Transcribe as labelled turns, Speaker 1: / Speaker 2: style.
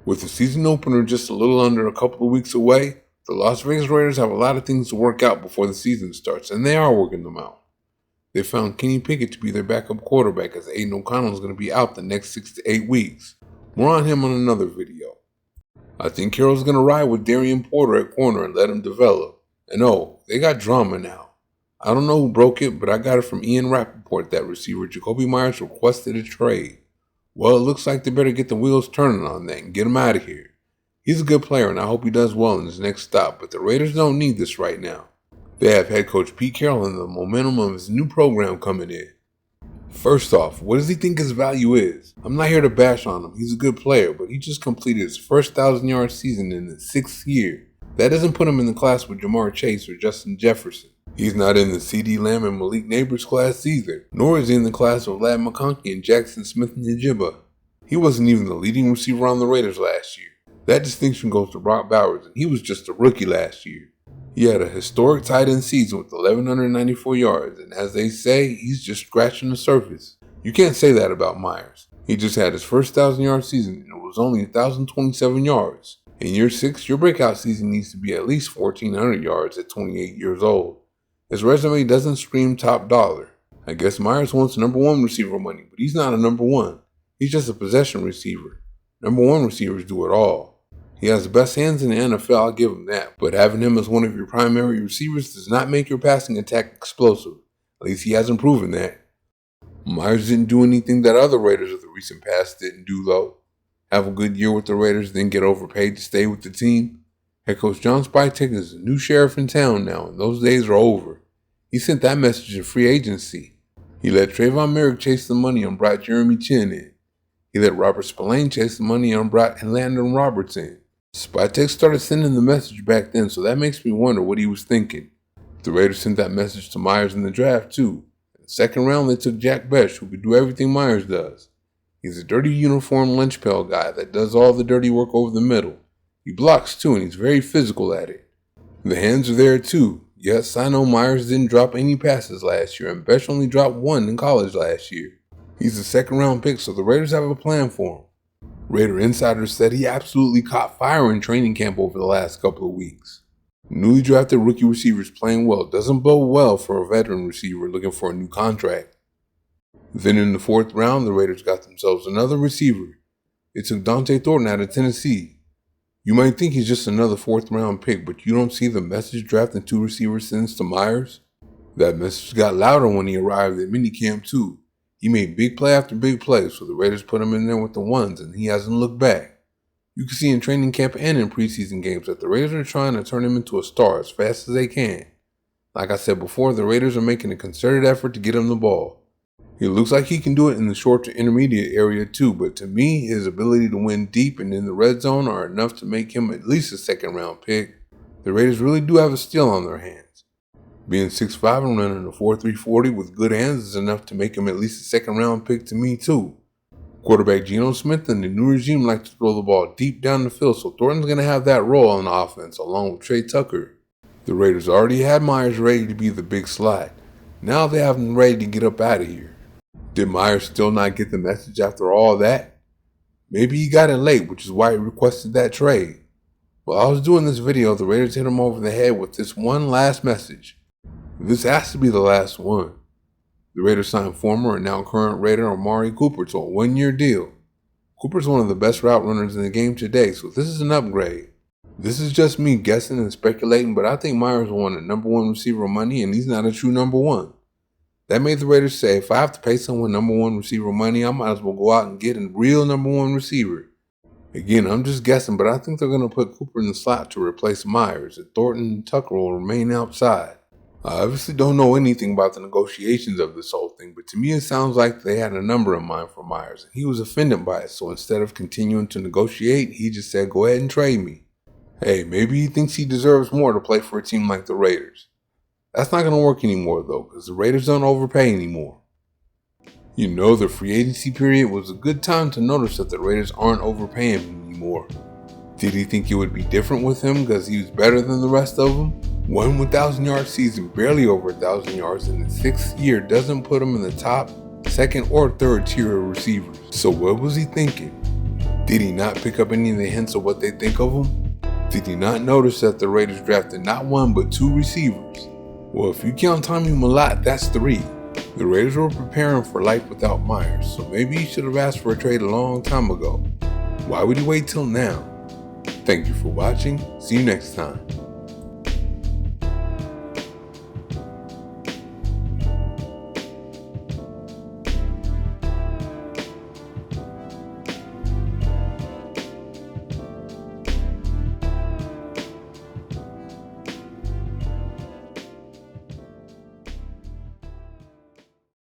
Speaker 1: With the season opener just a little under a couple of weeks away, the Las Vegas Raiders have a lot of things to work out before the season starts, and they are working them out. They found Kenny Pickett to be their backup quarterback, as Aiden O'Connell is going to be out the next 6 to 8 weeks. More on him on another video. I think Carroll's going to ride with Darian Porter at corner and let him develop. And they got drama now. I don't know who broke it, but I got it from Ian Rappaport that receiver Jakobi Meyers requested a trade. Well, it looks like they better get the wheels turning on that and get him out of here. He's a good player, and I hope he does well in his next stop, but the Raiders don't need this right now. They have head coach Pete Carroll and the momentum of his new program coming in. First off, what does he think his value is? I'm not here to bash on him. He's a good player, but he just completed his first 1,000-yard season in his 6th year. That doesn't put him in the class with Jamar Chase or Justin Jefferson. He's not in the C.D. Lamb and Malik Neighbors class either, nor is he in the class of Ladd McConkey and Jackson Smith-Njigba. He wasn't even the leading receiver on the Raiders last year. That distinction goes to Brock Bowers, and he was just a rookie last year. He had a historic tight end season with 1,194 yards, and as they say, he's just scratching the surface. You can't say that about Myers. He just had his first 1,000-yard season, and it was only 1,027 yards. In year 6, your breakout season needs to be at least 1,400 yards at 28 years old. His resume doesn't scream top dollar. I guess Myers wants number 1 receiver money, but he's not a number 1. He's just a possession receiver. Number 1 receivers do it all. He has the best hands in the NFL, I'll give him that, but having him as one of your primary receivers does not make your passing attack explosive. At least he hasn't proven that. Myers didn't do anything that other Raiders of the recent past didn't do, though. Have a good year with the Raiders, then get overpaid to stay with the team. Head coach John Spytek is the new sheriff in town now, and those days are over. He sent that message in free agency. He let Trayvon Merrick chase the money and brought Jeremy Chin in. He let Robert Spillane chase the money and brought Landon Roberts in. Spytek started sending the message back then, so that makes me wonder what he was thinking. The Raiders sent that message to Myers in the draft, too. In the second round, they took Jack Bech, who could do everything Myers does. He's a dirty uniform lunch pail guy that does all the dirty work over the middle. He blocks, too, and he's very physical at it. The hands are there, too. Yes, I know Myers didn't drop any passes last year, and Bech only dropped 1 in college last year. He's a second-round pick, so the Raiders have a plan for him. Raider insiders said he absolutely caught fire in training camp over the last couple of weeks. Newly drafted rookie receivers playing well doesn't bode well for a veteran receiver looking for a new contract. Then in the 4th round, the Raiders got themselves another receiver. It took Dante Thornton out of Tennessee. You might think he's just another 4th round pick, but you don't see the message drafting 2 receivers sends to Myers? That message got louder when he arrived at minicamp too. He made big play after big play, so the Raiders put him in there with the ones, and he hasn't looked back. You can see in training camp and in preseason games that the Raiders are trying to turn him into a star as fast as they can. Like I said before, the Raiders are making a concerted effort to get him the ball. He looks like he can do it in the short to intermediate area too, but to me, his ability to win deep and in the red zone are enough to make him at least a 2nd round pick. The Raiders really do have a steal on their hands. Being 6'5" and running a 4.3 40 with good hands is enough to make him at least a 2nd round pick to me too. Quarterback Geno Smith and the new regime like to throw the ball deep down the field, so Thornton's going to have that role on the offense along with Trey Tucker. The Raiders already had Myers ready to be the big slot. Now they have him ready to get up out of here. Did Myers still not get the message after all that? Maybe he got it late, which is why he requested that trade. While I was doing this video, the Raiders hit him over the head with this one last message. This has to be the last one. The Raiders signed former and now current Raider Amari Cooper to a 1-year deal. Cooper's one of the best route runners in the game today, so this is an upgrade. This is just me guessing and speculating, but I think Myers wanted number 1 receiver money, and he's not a true number 1. That made the Raiders say, if I have to pay someone number 1 receiver money, I might as well go out and get a real number 1 receiver. Again, I'm just guessing, but I think they're going to put Cooper in the slot to replace Myers, and Thornton and Tucker will remain outside. I obviously don't know anything about the negotiations of this whole thing, but to me it sounds like they had a number in mind for Myers, and he was offended by it, so instead of continuing to negotiate, he just said, go ahead and trade me. Hey, maybe he thinks he deserves more to play for a team like the Raiders. That's not going to work anymore, though, because the Raiders don't overpay anymore. You know, the free agency period was a good time to notice that the Raiders aren't overpaying him anymore. Did he think it would be different with him because he was better than the rest of them? One 1,000-yard season, barely over 1,000 yards in his 6th year doesn't put him in the top, 2nd, or 3rd tier of receivers. So what was he thinking? Did he not pick up any of the hints of what they think of him? Did he not notice that the Raiders drafted not one but 2 receivers? Well, if you count Tommy Mellott, that's 3. The Raiders were preparing for life without Myers, so maybe he should have asked for a trade a long time ago. Why would he wait till now? Thank you for watching. See you next time.